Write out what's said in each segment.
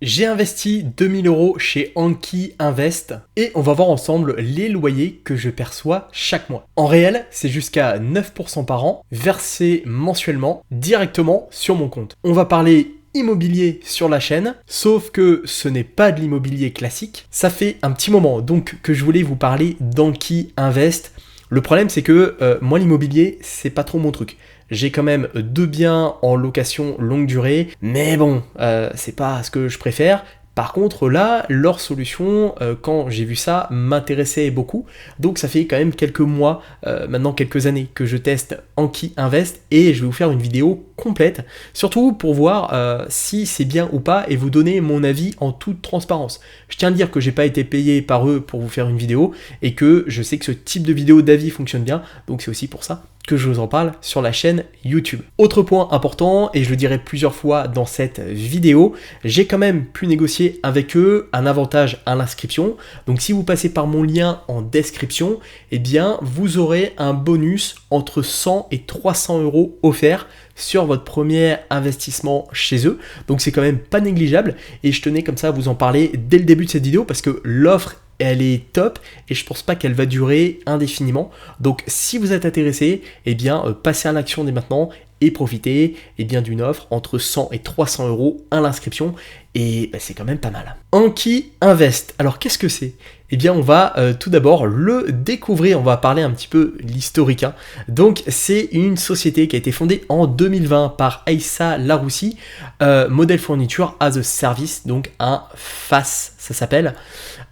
J'ai investi 2000 € chez Anki Invest et on va voir ensemble les loyers que je perçois chaque mois. En réel, c'est jusqu'à 9% par an, versé mensuellement directement sur mon compte. On va parler immobilier sur la chaîne, sauf que ce n'est pas de l'immobilier classique. Ça fait un petit moment donc que je voulais vous parler d'Anki Invest. Le problème c'est que moi l'immobilier c'est pas trop mon truc. J'ai quand même 2 biens en location longue durée, mais bon, c'est pas ce que je préfère. Par contre là, leur solution, quand j'ai vu ça, m'intéressait beaucoup. Donc ça fait quand même quelques mois, maintenant quelques années, que je teste Anki Invest et je vais vous faire une vidéo complète, surtout pour voir si c'est bien ou pas et vous donner mon avis en toute transparence. Je tiens à dire que j'ai pas été payé par eux pour vous faire une vidéo et que je sais que ce type de vidéo d'avis fonctionne bien, donc c'est aussi pour ça que je vous en parle sur la chaîne YouTube. Autre point important, et je le dirai plusieurs fois dans cette vidéo, j'ai quand même pu négocier avec eux un avantage à l'inscription. Donc si vous passez par mon lien en description, eh bien vous aurez un bonus entre 100 et 300 € offerts sur votre premier investissement chez eux. Donc c'est quand même pas négligeable et je tenais comme ça à vous en parler dès le début de cette vidéo parce que l'offre elle est top et je pense pas qu'elle va durer indéfiniment. Donc si vous êtes intéressé, eh bien passez à l'action dès maintenant et profitez bien d'une offre entre 100 et 300 € à l'inscription et c'est quand même pas mal. Anki Invest, alors qu'est-ce que c'est ? Eh bien on va tout d'abord le découvrir, on va parler un petit peu l'historique. Donc c'est une société qui a été fondée en 2020 par Aïssa Laroussi, Model Fourniture as a Service, donc un FAS ça s'appelle.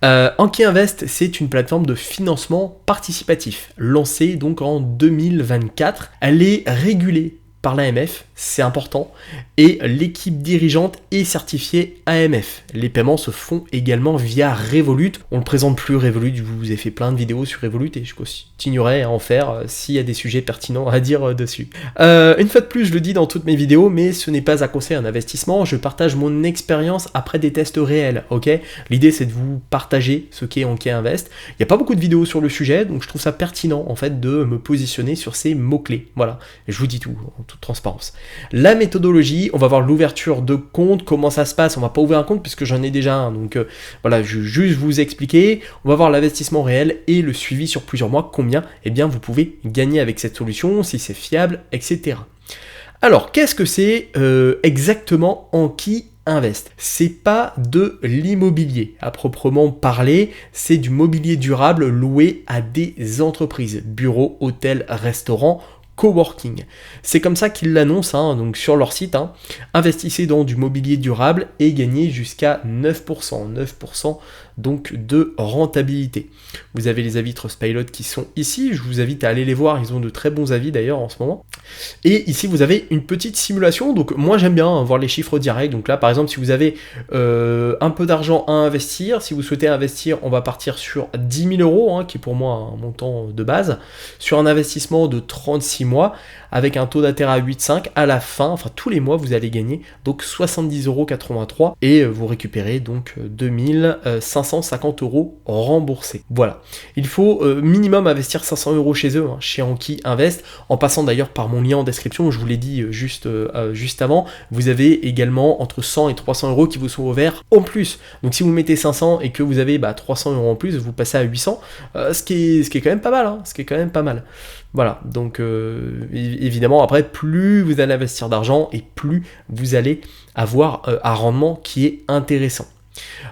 Anki Invest, c'est une plateforme de financement participatif, lancée donc en 2024. Elle est régulée par l'AMF, c'est important, et l'équipe dirigeante est certifiée AMF. Les paiements se font également via Revolut. On le présente plus Revolut, je vous ai fait plein de vidéos sur Revolut et je continuerai à en faire s'il y a des sujets pertinents à dire dessus. Une fois de plus, je le dis dans toutes mes vidéos, mais ce n'est pas à conseiller un investissement, je partage mon expérience après des tests réels, ok ? L'idée c'est de vous partager ce qu'est Anki Invest. Il n'y a pas beaucoup de vidéos sur le sujet, donc je trouve ça pertinent en fait de me positionner sur ces mots-clés. Voilà, et je vous dis tout en toute transparence. La méthodologie, on va voir l'ouverture de compte, comment ça se passe, on va pas ouvrir un compte puisque j'en ai déjà un, donc voilà, je vais juste vous expliquer, on va voir l'investissement réel et le suivi sur plusieurs mois, combien vous pouvez gagner avec cette solution, si c'est fiable, etc. Alors, qu'est-ce que c'est exactement Anki Invest? C'est pas de l'immobilier à proprement parler, c'est du mobilier durable loué à des entreprises, bureaux, hôtels, restaurants, coworking. C'est comme ça qu'ils l'annoncent donc sur leur site. Investissez dans du mobilier durable et gagnez jusqu'à 9% donc de rentabilité. Vous avez les avis Trustpilot qui sont ici, je vous invite à aller les voir, ils ont de très bons avis d'ailleurs en ce moment. Et ici vous avez une petite simulation, donc moi j'aime bien voir les chiffres directs, donc là par exemple si vous avez un peu d'argent à investir, si vous souhaitez investir, on va partir sur 10 000 €, qui est pour moi un montant de base, sur un investissement de 36 mois, avec un taux d'intérêt à 8,5, à la fin, enfin tous les mois vous allez gagner donc 70,83 € et vous récupérez donc 2550 € remboursés. Voilà, il faut minimum investir 500 € chez eux, chez Anki Invest, en passant d'ailleurs par mon lien en description, je vous l'ai dit juste avant, vous avez également entre 100 et 300 € qui vous sont ouverts en plus. Donc si vous mettez 500 et que vous avez 300 € en plus, vous passez à 800, ce qui est quand même pas mal, ce qui est quand même pas mal. Voilà, donc évidemment après plus vous allez investir d'argent et plus vous allez avoir un rendement qui est intéressant.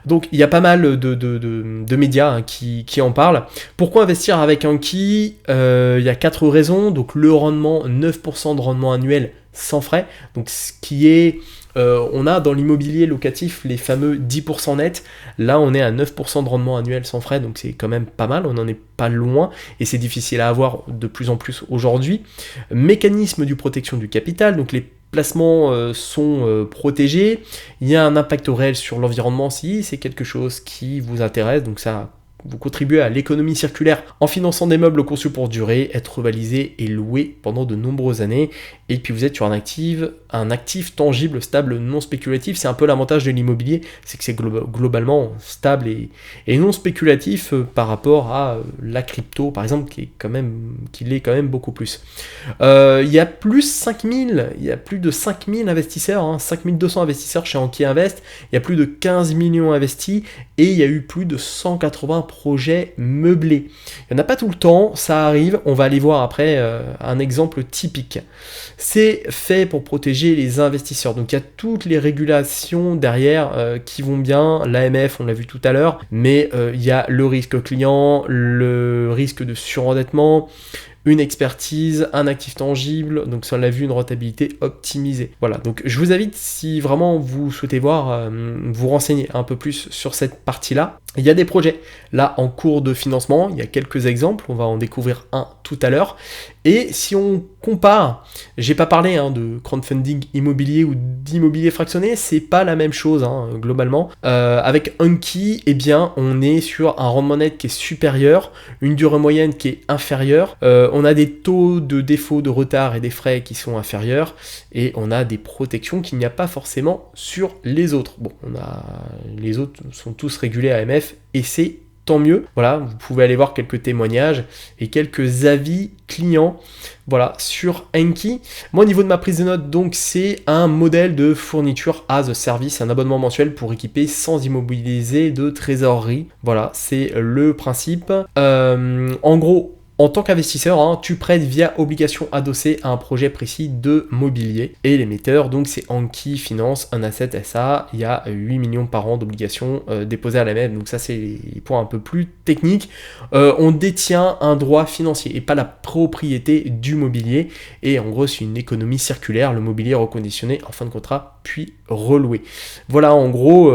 Donc il y a pas mal de médias qui en parlent. Pourquoi investir avec Anki ? Il y a 4 raisons. Donc le rendement, 9% de rendement annuel sans frais, donc ce qui est... on a dans l'immobilier locatif les fameux 10% net, là on est à 9% de rendement annuel sans frais, donc c'est quand même pas mal, on n'en est pas loin, et c'est difficile à avoir de plus en plus aujourd'hui. Mécanisme du protection du capital, donc les placements sont protégés, il y a un impact réel sur l'environnement si c'est quelque chose qui vous intéresse, donc ça vous contribuez à l'économie circulaire en finançant des meubles conçus pour durer, être validés et loués pendant de nombreuses années. Et puis vous êtes sur un actif tangible, stable, non spéculatif. C'est un peu l'avantage de l'immobilier, c'est que c'est globalement stable et non spéculatif par rapport à la crypto, par exemple, qui l'est quand même beaucoup plus. Il y a plus de 5000 investisseurs, 5200 investisseurs chez Anki Invest. Il y a plus de 15 millions investis et il y a eu plus de 180 projets meublés. Il n'y en a pas tout le temps, ça arrive. On va aller voir après un exemple typique. C'est fait pour protéger les investisseurs. Donc il y a toutes les régulations derrière qui vont bien. L'AMF, on l'a vu tout à l'heure, mais il y a le risque client, le risque de surendettement, une expertise, un actif tangible, donc ça on l'a vu, une rentabilité optimisée. Voilà, donc je vous invite, si vraiment vous souhaitez voir, vous renseigner un peu plus sur cette partie-là. Il y a des projets là en cours de financement, il y a quelques exemples, on va en découvrir un tout à l'heure. Et si on compare, j'ai pas parlé de crowdfunding immobilier ou d'immobilier fractionné, c'est pas la même chose globalement. Avec Anki, eh bien on est sur un rendement net qui est supérieur, une durée moyenne qui est inférieure, on a des taux de défaut, de retard et des frais qui sont inférieurs, et on a des protections qu'il n'y a pas forcément sur les autres. Bon, les autres sont tous régulés à AMF et c'est tant mieux. Voilà, vous pouvez aller voir quelques témoignages et quelques avis clients, voilà, sur Anki. Moi, au niveau de ma prise de notes, donc, c'est un modèle de fourniture as a service, un abonnement mensuel pour équiper sans immobiliser de trésorerie. Voilà, c'est le principe. En gros, en tant qu'investisseur, tu prêtes via obligation adossée à un projet précis de mobilier. Et l'émetteur, donc c'est Anki Finance, un asset SA. Il y a 8 millions par an d'obligations déposées à la MEF. Donc ça, c'est les points un peu plus techniques. On détient un droit financier et pas la propriété du mobilier. Et en gros, c'est une économie circulaire. Le mobilier est reconditionné en fin de contrat, puis reloué. Voilà, en gros,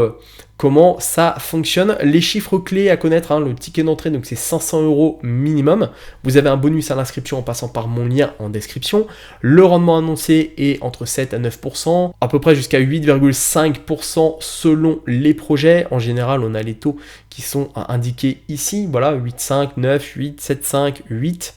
comment ça fonctionne. Les chiffres clés à connaître, le ticket d'entrée, donc c'est 500 € minimum. Vous avez un bonus à l'inscription en passant par mon lien en description. Le rendement annoncé est entre 7 à 9%, à peu près jusqu'à 8,5% selon les projets. En général, on a les taux qui sont indiqués ici. Voilà, 8,5, 9, 8, 7,5, 8.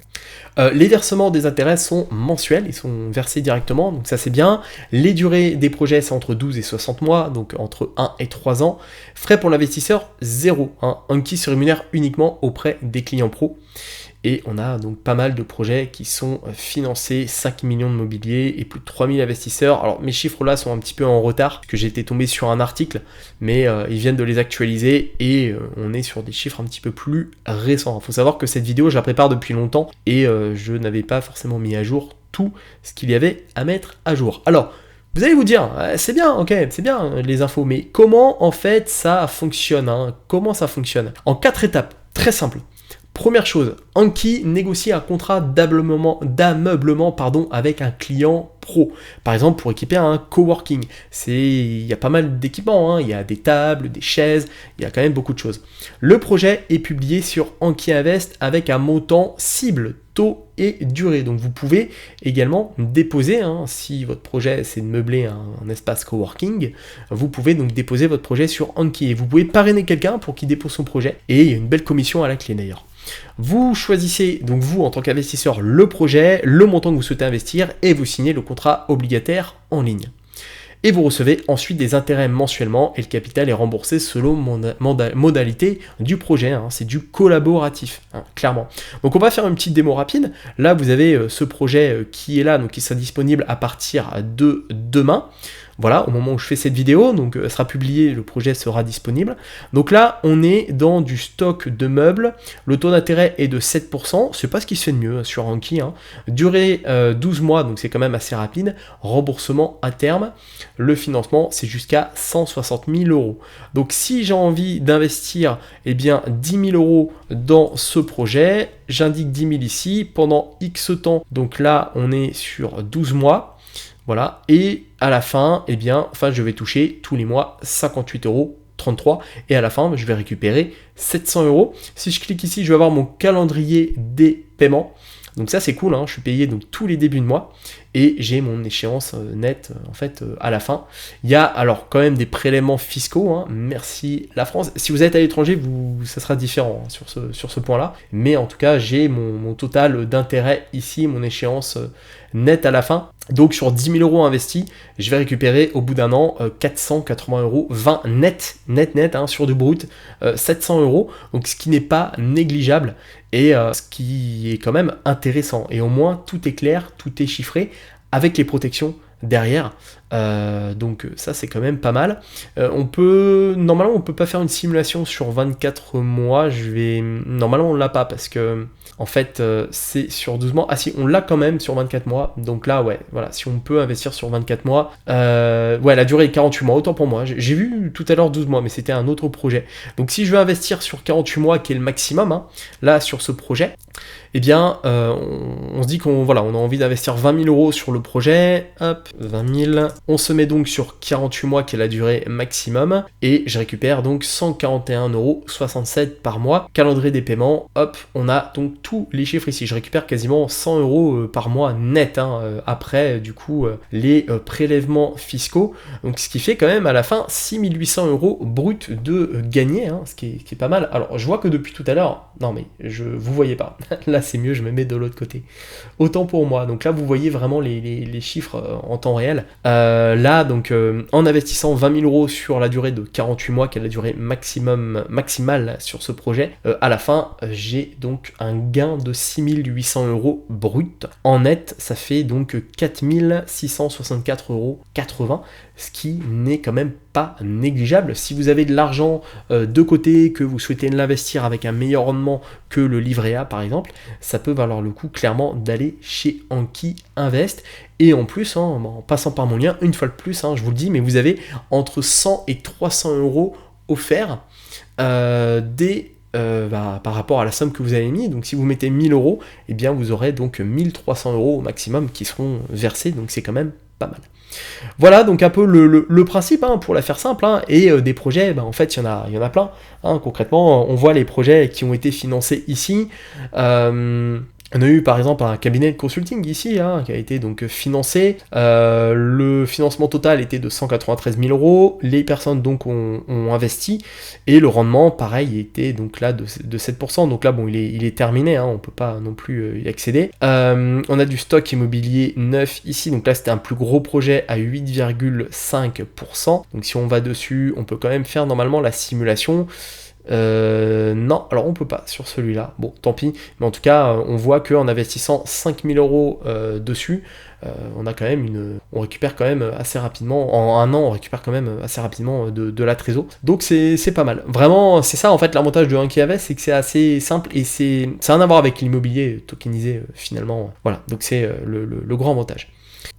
Les versements des intérêts sont mensuels, ils sont versés directement, donc ça c'est bien. Les durées des projets c'est entre 12 et 60 mois, donc entre 1 et 3 ans. Frais pour l'investisseur, 0. Anki se rémunère uniquement auprès des clients pros. Et on a donc pas mal de projets qui sont financés, 5 millions de mobilier et plus de 3000 investisseurs. Alors mes chiffres là sont un petit peu en retard, parce que j'ai été tombé sur un article, mais ils viennent de les actualiser et on est sur des chiffres un petit peu plus récents. Il faut savoir que cette vidéo, je la prépare depuis longtemps et je n'avais pas forcément mis à jour tout ce qu'il y avait à mettre à jour. Alors, vous allez vous dire, c'est bien, ok, c'est bien les infos, mais comment en fait ça fonctionne Comment ça fonctionne? En 4 étapes, très simple. Première chose, Anki négocie un contrat d'ameublement avec un client pro. Par exemple, pour équiper un coworking. Il y a pas mal d'équipements, il y a des tables, des chaises, il y a quand même beaucoup de choses. Le projet est publié sur Anki Invest avec un montant cible, taux et durée. Donc vous pouvez également déposer, si votre projet c'est de meubler un espace coworking, vous pouvez donc déposer votre projet sur Anki et vous pouvez parrainer quelqu'un pour qu'il dépose son projet et il y a une belle commission à la clé d'ailleurs. Vous choisissez donc vous en tant qu'investisseur le projet, le montant que vous souhaitez investir et vous signez le contrat obligataire en ligne. Et vous recevez ensuite des intérêts mensuellement et le capital est remboursé selon modalité du projet. C'est du collaboratif, clairement. Donc on va faire une petite démo rapide. Là vous avez ce projet qui est là, donc qui sera disponible à partir de demain. Voilà, au moment où je fais cette vidéo, donc elle sera publiée, le projet sera disponible. Donc là, on est dans du stock de meubles. Le taux d'intérêt est de 7%. C'est pas ce qui se fait de mieux sur Anki. Durée 12 mois, donc c'est quand même assez rapide. Remboursement à terme. Le financement, c'est jusqu'à 160 000 €. Donc si j'ai envie d'investir 10 000 € dans ce projet, j'indique 10 000 ici pendant X temps. Donc là, on est sur 12 mois. Voilà, et à la fin, je vais toucher tous les mois 58,33 € et à la fin, je vais récupérer 700 €. Si je clique ici, je vais avoir mon calendrier des paiements. Donc ça c'est cool, hein, je suis payé donc tous les débuts de mois et j'ai mon échéance nette en fait à la fin. Il y a alors quand même des prélèvements fiscaux, hein, merci la France. Si vous êtes à l'étranger, ça sera différent hein, sur ce point-là. Mais en tout cas, j'ai mon total d'intérêt ici, mon échéance nette à la fin. Donc sur 10 000 euros investis, je vais récupérer au bout d'un an 480 euros, 20 net hein, sur du brut, 700 euros, donc ce qui n'est pas négligeable et ce qui est quand même intéressant. Et au moins tout est clair, tout est chiffré avec les protections derrière. Donc ça c'est quand même pas mal. Normalement on peut pas faire une simulation sur 24 mois, normalement on l'a pas parce que en fait c'est sur 12 mois. Ah si, on l'a quand même sur 24 mois, donc là ouais, voilà, si on peut investir sur 24 mois, ouais, la durée est 48 mois, autant pour moi. J'ai vu tout à l'heure 12 mois, mais c'était un autre projet. Donc si je veux investir sur 48 mois, qui est le maximum, hein, là sur ce projet, eh bien on se dit on a envie d'investir 20 000 euros sur le projet, hop, 20 000, on se met donc sur 48 mois qui est la durée maximum, et je récupère donc 141,67 euros par mois. Calendrier des paiements, hop, on a donc tous les chiffres ici, je récupère quasiment 100 euros par mois net, hein, après du coup les prélèvements fiscaux, donc ce qui fait quand même à la fin 6 800 euros brut de gagné, hein, ce qui est pas mal. Alors je vois que depuis tout à l'heure, non mais vous voyez pas, là c'est mieux, je me mets de l'autre côté. Autant pour moi, donc là vous voyez vraiment les chiffres en temps réel. Là donc en investissant 20 000 euros sur la durée de 48 mois, qui est la durée maximale sur ce projet, à la fin j'ai donc un gain de 6 800 euros brut. En net, ça fait donc 4 664,80 euros, ce qui n'est quand même pas négligeable. Si vous avez de l'argent de côté, que vous souhaitez l'investir avec un meilleur rendement que le livret A par exemple, ça peut valoir le coup clairement d'aller chez Anki Invest. Et en plus, hein, en passant par mon lien, une fois de plus, hein, je vous le dis, mais vous avez entre 100 et 300 euros offerts par rapport à la somme que vous avez mis. Donc si vous mettez 1000 euros, eh bien vous aurez donc 1300 euros au maximum qui seront versés, donc c'est quand même pas mal. Voilà donc un peu le principe, hein, pour la faire simple, hein, et des projets, en fait il y en a plein, hein. Concrètement on voit les projets qui ont été financés ici. On a eu par exemple un cabinet de consulting ici, hein, qui a été donc financé. Le financement total était de 193 000 euros. Les personnes donc ont investi et le rendement, pareil, était donc là de 7%. Donc là, bon, il est terminé, hein, on peut pas non plus y accéder. On a du stock immobilier neuf ici. Donc là, c'était un plus gros projet à 8,5%. Donc si on va dessus, on peut quand même faire normalement la simulation. Non, alors on peut pas sur celui-là, bon tant pis, mais en tout cas on voit qu'en investissant 5000 euros dessus, on récupère quand même assez rapidement, en un an on récupère quand même assez rapidement de la trésor, donc c'est pas mal, vraiment c'est ça en fait l'avantage de Anki Invest, c'est que c'est assez simple et c'est rien à voir avec l'immobilier tokenisé finalement, voilà, donc c'est le grand avantage.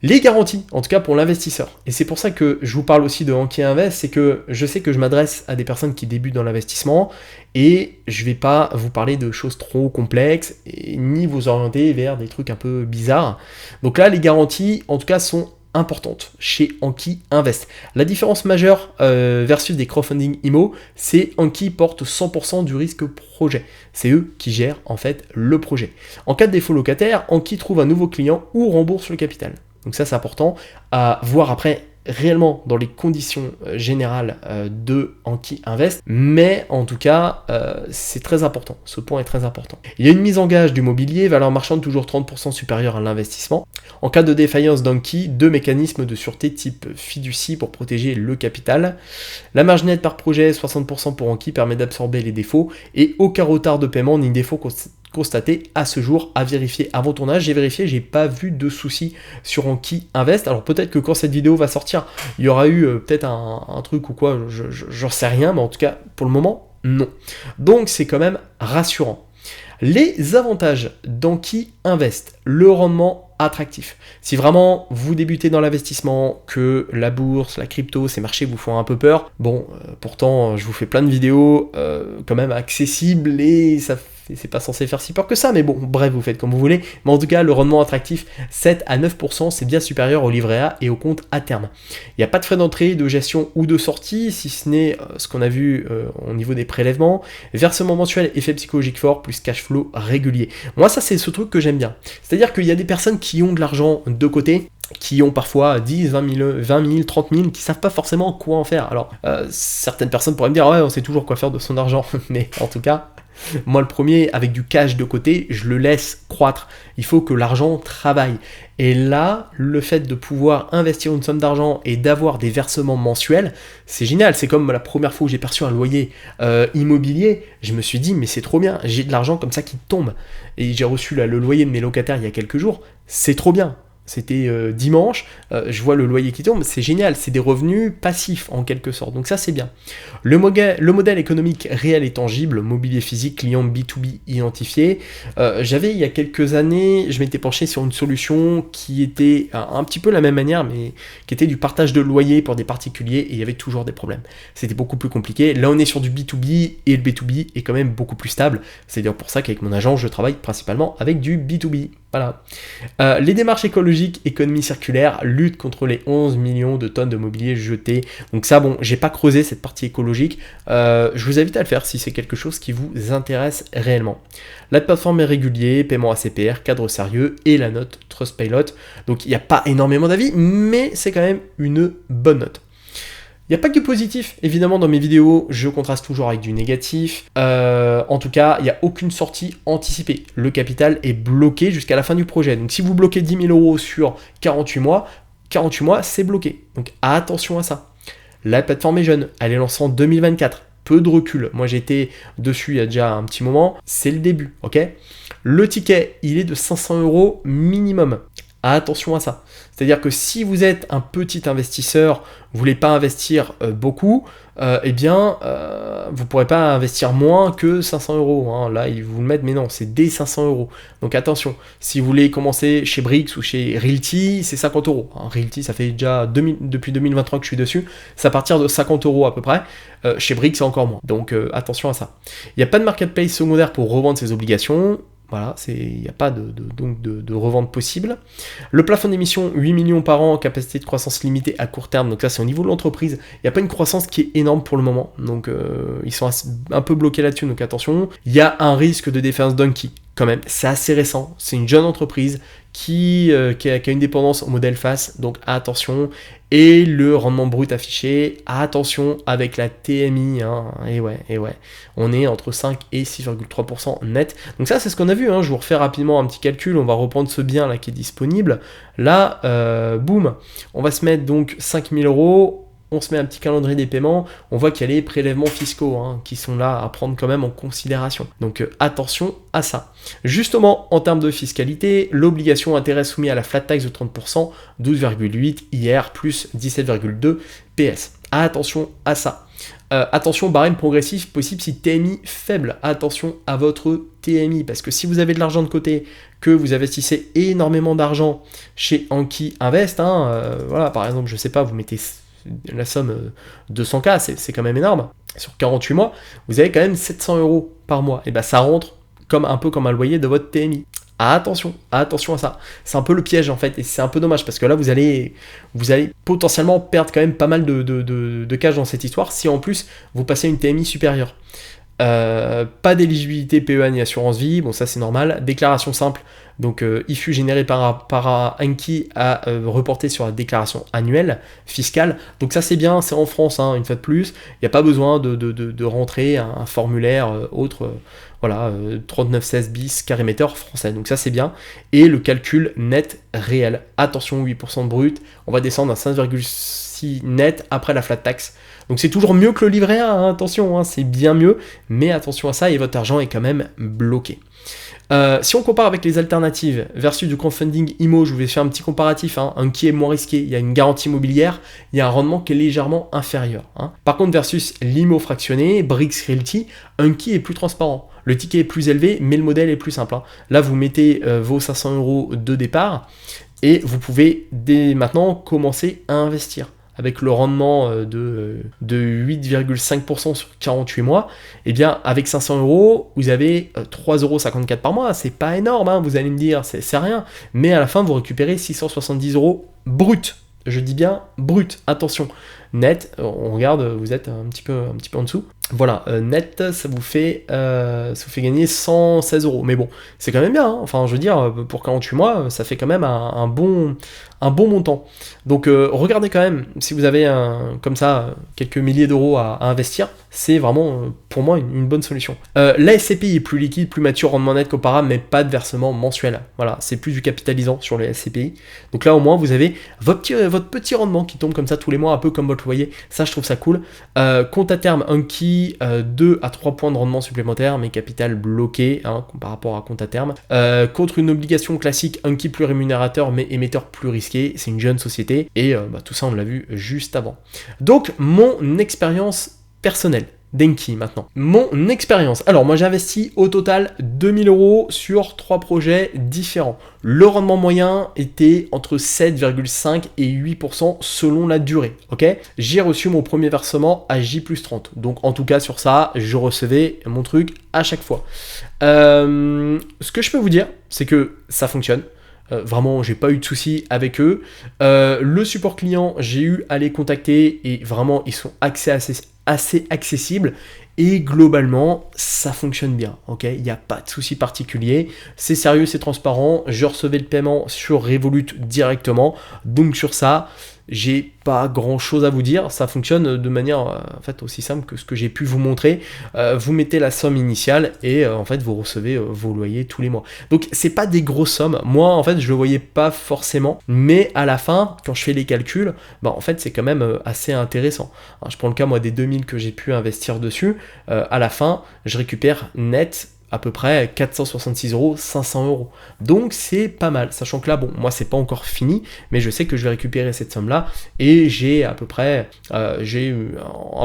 Les garanties, en tout cas pour l'investisseur, et c'est pour ça que je vous parle aussi de Anki Invest, c'est que je sais que je m'adresse à des personnes qui débutent dans l'investissement et je vais pas vous parler de choses trop complexes et ni vous orienter vers des trucs un peu bizarres. Donc là les garanties en tout cas sont importantes chez Anki Invest. La différence majeure versus des crowdfunding IMO, c'est Anki porte 100% du risque projet. C'est eux qui gèrent en fait le projet. En cas de défaut locataire, Anki trouve un nouveau client ou rembourse le capital. Donc ça c'est important à voir après réellement dans les conditions générales de Anki Invest, mais en tout cas c'est très important, ce point est très important. Il y a une mise en gage du mobilier, valeur marchande toujours 30% supérieure à l'investissement. En cas de défaillance d'Anki, 2 mécanismes de sûreté type fiducie pour protéger le capital. La marge nette par projet, 60% pour Anki, permet d'absorber les défauts et aucun retard de paiement ni défaut constaté à ce jour, à vérifier avant tournage. J'ai vérifié, j'ai pas vu de soucis sur Anki Invest. Alors peut-être que quand cette vidéo va sortir, il y aura eu peut-être un truc ou quoi, j'en sais rien, mais en tout cas pour le moment non. Donc c'est quand même rassurant. Les avantages d'Anki Invest, le rendement attractif. Si vraiment vous débutez dans l'investissement, que la bourse, la crypto, ces marchés vous font un peu peur, bon, pourtant je vous fais plein de vidéos quand même accessibles et ça c'est pas censé faire si peur que ça, mais bon, bref, vous faites comme vous voulez. Mais en tout cas, le rendement attractif, 7 à 9%, c'est bien supérieur au livret A et au compte à terme. Il n'y a pas de frais d'entrée, de gestion ou de sortie, si ce n'est ce qu'on a vu au niveau des prélèvements. Versement mensuel, effet psychologique fort, plus cash flow régulier. Moi, ça, c'est ce truc que j'aime bien. C'est-à-dire qu'il y a des personnes qui ont de l'argent de côté, qui ont parfois 10, 20 000, 30 000, qui savent pas forcément quoi en faire. Alors, certaines personnes pourraient me dire, ouais, on sait toujours quoi faire de son argent, mais en tout cas, moi le premier, avec du cash de côté, je le laisse croître. Il faut que l'argent travaille. Et là, le fait de pouvoir investir une somme d'argent et d'avoir des versements mensuels, c'est génial. C'est comme la première fois où j'ai perçu un loyer immobilier, je me suis dit, mais c'est trop bien, j'ai de l'argent comme ça qui tombe. Et j'ai reçu le loyer de mes locataires il y a quelques jours, c'est trop bien. C'était dimanche, je vois le loyer qui tombe, c'est génial, c'est des revenus passifs en quelque sorte, donc ça c'est bien. Le modèle économique réel et tangible, mobilier physique, client B2B identifié, j'avais il y a quelques années, je m'étais penché sur une solution qui était un petit peu la même manière, mais qui était du partage de loyer pour des particuliers, et il y avait toujours des problèmes. C'était beaucoup plus compliqué, là on est sur du B2B, et le B2B est quand même beaucoup plus stable, c'est d'ailleurs pour ça qu'avec mon agent, je travaille principalement avec du B2B. Voilà. Les démarches écologiques, économie circulaire, lutte contre les 11 millions de tonnes de mobilier jeté. Donc ça, bon, j'ai pas creusé cette partie écologique. Je vous invite à le faire si c'est quelque chose qui vous intéresse réellement. La plateforme est régulier, paiement ACPR, cadre sérieux et la note Trustpilot. Donc il n'y a pas énormément d'avis, mais c'est quand même une bonne note. Il n'y a pas que du positif, évidemment dans mes vidéos, je contraste toujours avec du négatif. En tout cas, il n'y a aucune sortie anticipée. Le capital est bloqué jusqu'à la fin du projet. Donc si vous bloquez 10 000 euros sur 48 mois, c'est bloqué. Donc attention à ça. La plateforme est jeune, elle est lancée en 2024. Peu de recul. Moi j'étais dessus il y a déjà un petit moment. C'est le début, ok ? Le ticket, il est de 500 euros minimum. Attention à ça. C'est-à-dire que si vous êtes un petit investisseur, vous voulez pas investir beaucoup, vous ne pourrez pas investir moins que 500 euros. Hein. Là, ils vous le mettent, mais non, c'est dès 500 euros. Donc attention, si vous voulez commencer chez Brix ou chez Realty, c'est 50 euros. Hein. Realty, ça fait déjà depuis 2023 que je suis dessus, c'est à partir de 50 euros à peu près. Chez Brix, c'est encore moins. Donc attention à ça. Il n'y a pas de marketplace secondaire pour revendre ses obligations. Voilà, il n'y a pas de revente possible. Le plafond d'émission, 8 millions par an, capacité de croissance limitée à court terme. Donc ça, c'est au niveau de l'entreprise. Il n'y a pas une croissance qui est énorme pour le moment. Donc ils sont un peu bloqués là-dessus, donc attention. Il y a un risque de défaillance Donkey, quand même. C'est assez récent. C'est une jeune entreprise qui a une dépendance au modèle FAS. Donc attention. Et le rendement brut affiché, attention avec la TMI, hein, et ouais, on est entre 5 et 6,3% net. Donc ça c'est ce qu'on a vu, hein. Je vous refais rapidement un petit calcul, on va reprendre ce bien là qui est disponible. Là, boum, on va se mettre donc 5 000 euros. On se met un petit calendrier des paiements, on voit qu'il y a les prélèvements fiscaux hein, qui sont là à prendre quand même en considération. Donc attention à ça. Justement, en termes de fiscalité, l'obligation intérêt soumis à la flat tax de 30%, 12,8 hier plus 17,2 PS. Attention à ça. Attention, barème progressif possible si TMI faible. Attention à votre TMI, parce que si vous avez de l'argent de côté, que vous investissez énormément d'argent chez Anki Invest, voilà, par exemple, je sais pas, vous mettez la somme 200K, c'est quand même énorme. Sur 48 mois, vous avez quand même 700 euros par mois. Et bien ça rentre un peu comme un loyer de votre TMI. Attention à ça. C'est un peu le piège en fait, et c'est un peu dommage parce que là vous allez potentiellement perdre quand même pas mal de cash dans cette histoire si en plus vous passez une TMI supérieure. Pas d'éligibilité PEA ni assurance vie, bon ça c'est normal. Déclaration simple, donc IFU généré par Anki à reporter sur la déclaration annuelle fiscale. Donc ça c'est bien, c'est en France, hein, une fois de plus. Il n'y a pas besoin de rentrer un formulaire autre, voilà, 3916 bis carémetteur français. Donc ça c'est bien. Et le calcul net réel. Attention, 8% de brut, on va descendre à 5,6 net après la flat tax. Donc c'est toujours mieux que le livret A, hein, attention, hein, c'est bien mieux, mais attention à ça et votre argent est quand même bloqué. Si on compare avec les alternatives versus du crowdfunding IMO, je vous vais faire un petit comparatif, hein, un qui est moins risqué, il y a une garantie immobilière, il y a un rendement qui est légèrement inférieur. Hein. Par contre versus l'IMO fractionné, Brix Realty, un qui est plus transparent. Le ticket est plus élevé, mais le modèle est plus simple. Hein. Là, vous mettez vos 500 euros de départ et vous pouvez dès maintenant commencer à investir. avec le rendement de 8,5% sur 48 mois, et bien avec 500 euros, vous avez 3,54 € par mois. C'est pas énorme, hein, vous allez me dire, c'est rien. Mais à la fin, vous récupérez 670 € brut. Je dis bien brut, attention. Net, on regarde, vous êtes un petit peu en dessous. Voilà, net, ça vous fait gagner 116 €. Mais bon, c'est quand même bien, hein. Enfin, je veux dire, pour 48 mois, ça fait quand même un bon montant. Donc, regardez quand même, si vous avez comme ça quelques milliers d'euros à investir, c'est vraiment, pour moi, une bonne solution. La SCPI est plus liquide, plus mature, rendement net comparable, mais pas de versement mensuel. Voilà, c'est plus du capitalisant sur les SCPI. Donc là, au moins, vous avez votre petit rendement qui tombe comme ça tous les mois, un peu comme votre loyer. Ça, je trouve ça cool. Compte à terme, Anki, 2 à 3 points de rendement supplémentaires, mais capital bloqué, hein, par rapport à compte à terme. Contre une obligation classique, Anki plus rémunérateur, mais émetteur plus risqué. C'est une jeune société. Et tout ça, on l'a vu juste avant. Donc, mon expérience personnelle d'Anki maintenant. Mon expérience. Alors, moi, j'ai investi au total 2000 € sur 3 projets différents. Le rendement moyen était entre 7,5 et 8% selon la durée. Ok, j'ai reçu mon premier versement à J+30. Donc, en tout cas, sur ça, je recevais mon truc à chaque fois. Ce que je peux vous dire, c'est que ça fonctionne. Vraiment, j'ai pas eu de soucis avec eux. Le support client, j'ai eu à les contacter et vraiment, ils sont assez accessibles. Et globalement, ça fonctionne bien, ok. Il n'y a pas de souci particulier. C'est sérieux, c'est transparent. Je recevais le paiement sur Revolut directement. Donc sur ça, j'ai pas grand chose à vous dire. Ça fonctionne de manière en fait aussi simple que ce que j'ai pu vous montrer. Vous mettez la somme initiale et en fait vous recevez vos loyers tous les mois. Donc c'est pas des grosses sommes. Moi en fait je le voyais pas forcément, mais à la fin quand je fais les calculs, bah en fait c'est quand même assez intéressant. Alors, je prends le cas moi des 2000 que j'ai pu investir dessus. À la fin je récupère net à peu près 466 €, 500 €. Donc c'est pas mal, sachant que là, bon, moi c'est pas encore fini, mais je sais que je vais récupérer cette somme-là, et j'ai à peu près, à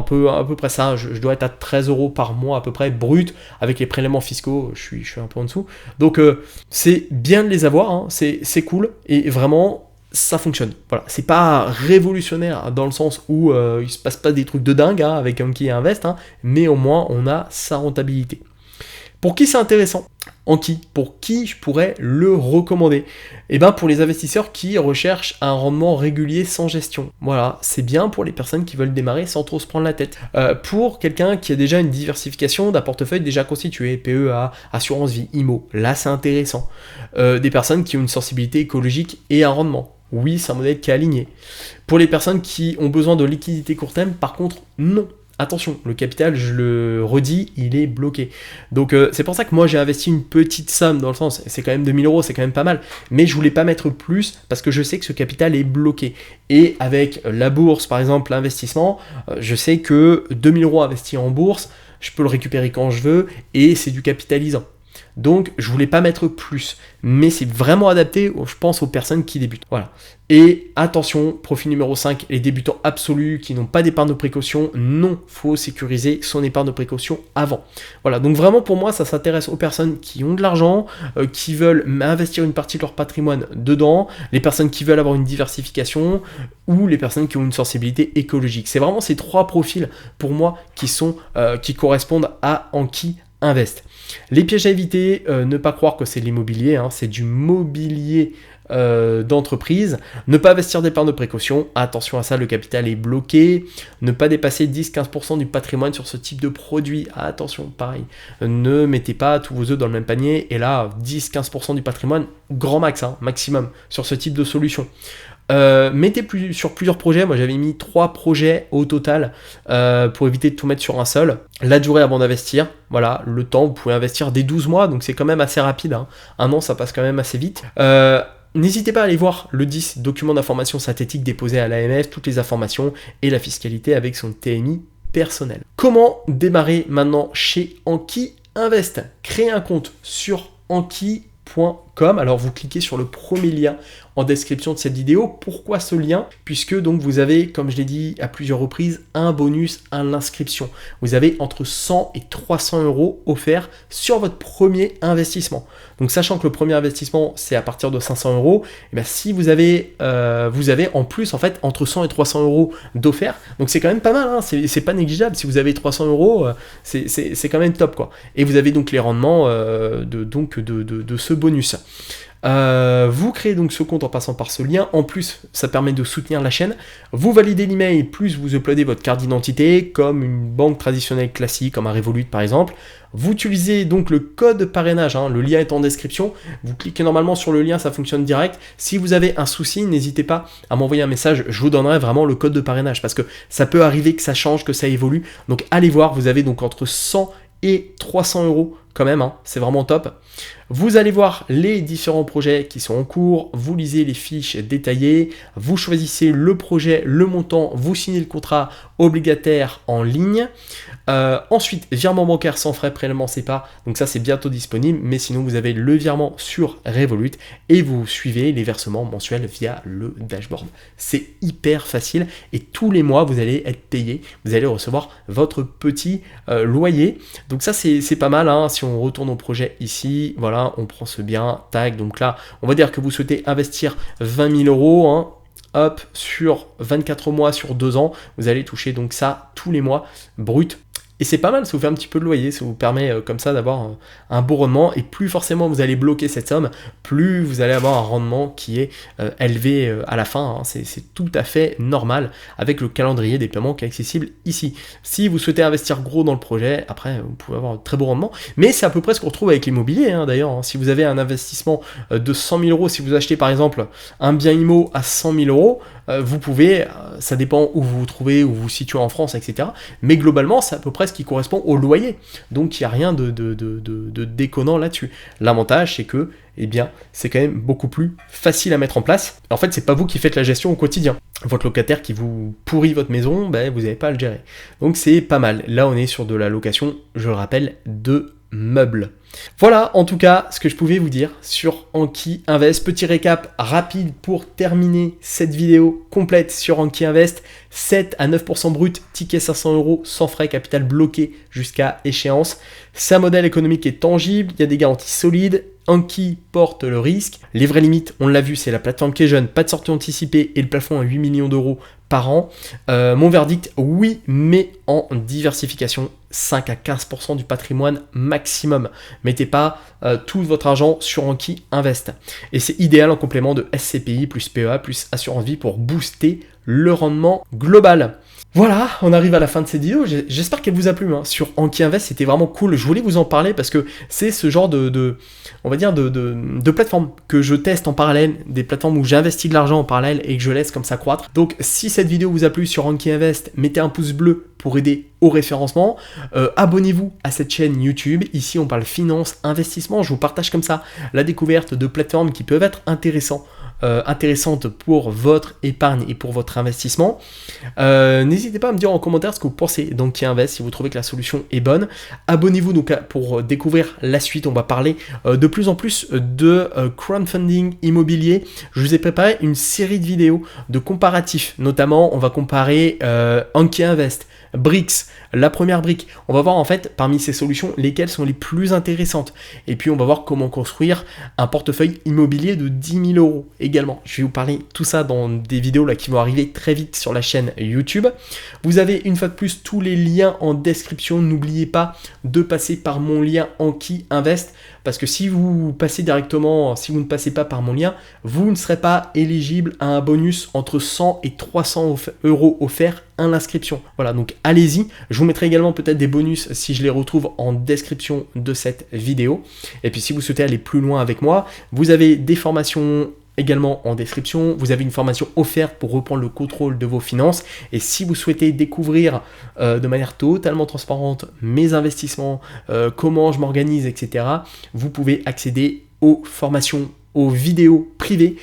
peu près ça, je dois être à 13 € par mois à peu près, brut, avec les prélèvements fiscaux, je suis un peu en dessous. Donc c'est bien de les avoir, hein, c'est cool, et vraiment, ça fonctionne. Voilà, c'est pas révolutionnaire dans le sens où il se passe pas des trucs de dingue hein, avec Anki Invest, hein, mais au moins on a sa rentabilité. Pour qui c'est intéressant? Anki, pour qui je pourrais le recommander? Eh bien pour les investisseurs qui recherchent un rendement régulier sans gestion. Voilà, c'est bien pour les personnes qui veulent démarrer sans trop se prendre la tête. Pour quelqu'un qui a déjà une diversification d'un portefeuille déjà constitué, PEA, assurance vie, IMO, là c'est intéressant. Des personnes qui ont une sensibilité écologique et un rendement. Oui, c'est un modèle qui est aligné. Pour les personnes qui ont besoin de liquidité court terme, par contre, non. Attention, le capital, je le redis, il est bloqué. Donc c'est pour ça que moi j'ai investi une petite somme dans le sens, c'est quand même 2000 €, c'est quand même pas mal, mais je voulais pas mettre plus parce que je sais que ce capital est bloqué. Et avec la bourse, par exemple, l'investissement, je sais que 2000 € investis en bourse, je peux le récupérer quand je veux et c'est du capitalisant. Donc je voulais pas mettre plus, mais c'est vraiment adapté, je pense, aux personnes qui débutent. Voilà. Et attention, profil numéro 5, les débutants absolus qui n'ont pas d'épargne de précaution, non, faut sécuriser son épargne de précaution avant. Voilà, donc vraiment pour moi, ça s'intéresse aux personnes qui ont de l'argent, qui veulent investir une partie de leur patrimoine dedans, les personnes qui veulent avoir une diversification, ou les personnes qui ont une sensibilité écologique. C'est vraiment ces trois profils, pour moi, qui correspondent à Anki Invest. Les pièges à éviter, ne pas croire que c'est l'immobilier, hein, c'est du mobilier d'entreprise. Ne pas investir d'épargne de précaution, attention à ça, le capital est bloqué. Ne pas dépasser 10-15% du patrimoine sur ce type de produit, attention, pareil. Ne mettez pas tous vos œufs dans le même panier, et là, 10-15% du patrimoine, grand max, hein, maximum, sur ce type de solution. Mettez sur plusieurs projets, moi j'avais mis 3 projets au total pour éviter de tout mettre sur un seul. La durée avant d'investir, voilà, le temps, vous pouvez investir dès 12 mois, donc c'est quand même assez rapide, hein. Un an ça passe quand même assez vite. N'hésitez pas à aller voir le 10, document d'information synthétique déposé à l'AMF, toutes les informations et la fiscalité avec son TMI personnel. Comment démarrer maintenant chez Anki Invest? Créer un compte sur anki.com. anki-invest.com. Alors vous cliquez sur le premier lien en description de cette vidéo. Pourquoi ce lien? Puisque donc vous avez, comme je l'ai dit à plusieurs reprises, un bonus à l'inscription. Vous avez entre 100 et 300 euros offerts sur votre premier investissement. Donc sachant que le premier investissement c'est à partir de 500 euros, et bien si vous avez en plus en fait entre 100 et 300 euros d'offert, donc c'est quand même pas mal, hein, c'est pas négligeable. Si vous avez 300 euros, c'est quand même top quoi. Et vous avez donc les rendements de ce bonus. Vous créez donc ce compte en passant par ce lien. En plus, ça permet de soutenir la chaîne. Vous validez l'email, plus vous uploadez votre carte d'identité, comme une banque traditionnelle classique, comme un Revolut par exemple. Vous utilisez donc le code parrainage, hein, le lien est en description. Vous cliquez normalement sur le lien, ça fonctionne direct. Si vous avez un souci, n'hésitez pas à m'envoyer un message. Je vous donnerai vraiment le code de parrainage parce que ça peut arriver que ça change, que ça évolue. Donc allez voir, vous avez donc entre 100 et 300 euros quand même, hein, c'est vraiment top. Vous allez voir les différents projets qui sont en cours, vous lisez les fiches détaillées, vous choisissez le projet, le montant, vous signez le contrat obligataire en ligne. Ensuite, virement bancaire sans frais, prélèvement SEPA, donc ça c'est bientôt disponible, mais sinon vous avez le virement sur Revolut et vous suivez les versements mensuels via le dashboard. C'est hyper facile et tous les mois vous allez être payé, vous allez recevoir votre petit loyer. Donc ça c'est pas mal, hein. Si on retourne au projet ici, voilà, on prend ce bien, tag, donc là on va dire que vous souhaitez investir 20 000 euros, hein. Hop, sur 24 mois, sur 2 ans, vous allez toucher donc ça tous les mois, brut. Et c'est pas mal, ça vous fait un petit peu de loyer, ça vous permet comme ça d'avoir un beau rendement. Et plus forcément vous allez bloquer cette somme, plus vous allez avoir un rendement qui est élevé à la fin. Hein. C'est tout à fait normal avec le calendrier des paiements qui est accessible ici. Si vous souhaitez investir gros dans le projet, après vous pouvez avoir un très beau rendement. Mais c'est à peu près ce qu'on retrouve avec l'immobilier hein, d'ailleurs. Hein. Si vous avez un investissement de 100 000 euros, si vous achetez par exemple un bien immo à 100 000 euros, vous pouvez, ça dépend où vous vous trouvez, où vous vous situez en France, etc. Mais globalement, c'est à peu près ce qui correspond au loyer. Donc, il n'y a rien de déconnant là-dessus. L'avantage, c'est que, eh bien, c'est quand même beaucoup plus facile à mettre en place. En fait, c'est pas vous qui faites la gestion au quotidien. Votre locataire qui vous pourrit votre maison, ben, vous n'avez pas à le gérer. Donc, c'est pas mal. Là, on est sur de la location, je le rappelle, de meubles. Voilà en tout cas ce que je pouvais vous dire sur Anki Invest. Petit récap rapide pour terminer cette vidéo complète sur Anki Invest. 7 à 9% brut, ticket 500 euros sans frais, capital bloqué jusqu'à échéance. Sa modèle économique est tangible, il y a des garanties solides. Anki porte le risque. Les vraies limites, on l'a vu, c'est la plateforme qui est jeune, pas de sortie anticipée et le plafond à 8 millions d'euros par an. Mon verdict, oui, mais en diversification, 5 à 15% du patrimoine maximum. Mettez pas tout votre argent sur Anki Invest. Et c'est idéal en complément de SCPI plus PEA plus assurance vie pour booster le rendement global. Voilà, on arrive à la fin de cette vidéo. J'espère qu'elle vous a plu. Hein. Sur Anki Invest, c'était vraiment cool. Je voulais vous en parler parce que c'est ce genre on va dire de plateformes que je teste en parallèle, des plateformes où j'investis de l'argent en parallèle et que je laisse comme ça croître. Donc, si cette vidéo vous a plu sur Anki Invest, mettez un pouce bleu pour aider au référencement. Abonnez-vous à cette chaîne YouTube. Ici, on parle finance, investissement. Je vous partage comme ça la découverte de plateformes qui peuvent être intéressantes pour votre épargne et pour votre investissement. N'hésitez pas à me dire en commentaire ce que vous pensez d'Anki Invest, si vous trouvez que la solution est bonne. Abonnez-vous donc pour découvrir la suite. On va parler de plus en plus de crowdfunding immobilier. Je vous ai préparé une série de vidéos de comparatifs. Notamment, on va comparer Anki Invest, Brix, la première brique. On va voir en fait parmi ces solutions lesquelles sont les plus intéressantes. Et puis on va voir comment construire un portefeuille immobilier de 10 000 euros également. Je vais vous parler tout ça dans des vidéos là qui vont arriver très vite sur la chaîne YouTube. Vous avez une fois de plus tous les liens en description. N'oubliez pas de passer par mon lien Anki Invest. Parce que si vous passez directement, si vous ne passez pas par mon lien, vous ne serez pas éligible à un bonus entre 100 et 300 euros offerts à l'inscription. Voilà, donc allez-y. Je vous mettrai également peut-être des bonus si je les retrouve en description de cette vidéo. Et puis si vous souhaitez aller plus loin avec moi, vous avez des formations également en description. Vous avez une formation offerte pour reprendre le contrôle de vos finances. Et si vous souhaitez découvrir de manière totalement transparente mes investissements, comment je m'organise, etc., vous pouvez accéder aux formations, aux vidéos privées.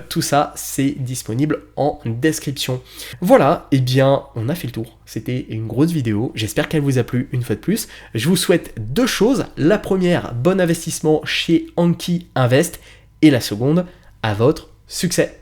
Tout ça, c'est disponible en description. Voilà, et bien, on a fait le tour. C'était une grosse vidéo. J'espère qu'elle vous a plu une fois de plus. Je vous souhaite deux choses. La première, bon investissement chez Anki Invest. et la seconde à votre succès.